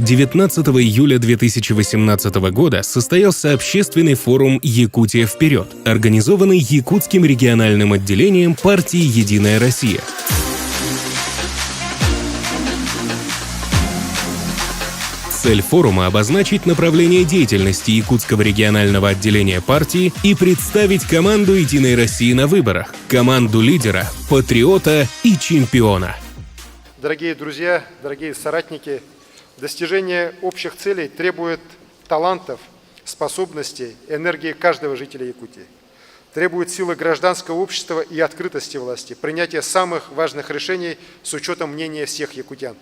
19 июля 2018 года состоялся общественный форум «Якутия вперед», организованный Якутским региональным отделением партии «Единая Россия». Цель форума — обозначить направление деятельности Якутского регионального отделения партии и представить команду «Единой России» на выборах, команду лидера, патриота и чемпиона. Дорогие друзья, дорогие соратники, достижение общих целей требует талантов, способностей, энергии каждого жителя Якутии. Требует силы гражданского общества и открытости власти, принятия самых важных решений с учетом мнения всех якутян.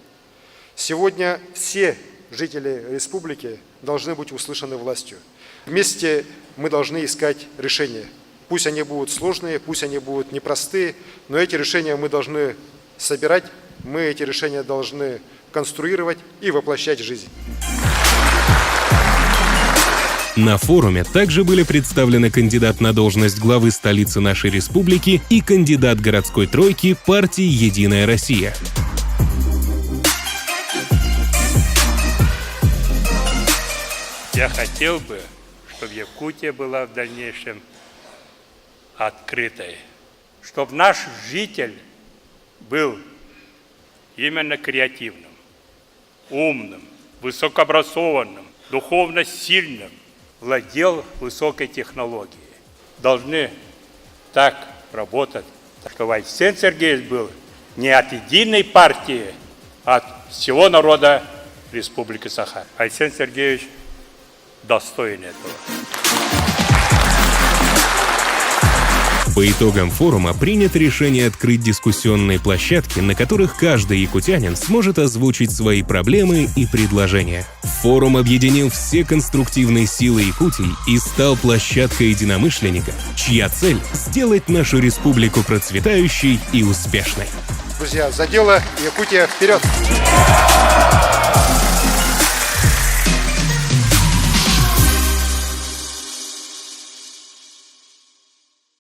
Сегодня все жители республики должны быть услышаны властью. Вместе мы должны искать решения. Пусть они будут сложные, пусть они будут непростые, но эти решения мы должны собирать, мы эти решения должны конструировать и воплощать в жизнь. На форуме также были представлены кандидат на должность главы столицы нашей республики и кандидат городской тройки партии «Единая Россия». Я хотел бы, чтобы Якутия была в дальнейшем открытой, чтобы наш житель был именно креативным, умным, высокообразованным, духовно сильным, владел высокой технологией. Должны так работать, чтобы Айсен Сергеевич был не от единой партии, а от всего народа Республики Саха. Айсен Сергеевич достоин этого. По итогам форума принято решение открыть дискуссионные площадки, на которых каждый якутянин сможет озвучить свои проблемы и предложения. Форум объединил все конструктивные силы Якутии и стал площадкой единомышленников, чья цель — сделать нашу республику процветающей и успешной. Друзья, за дело! Якутия вперед!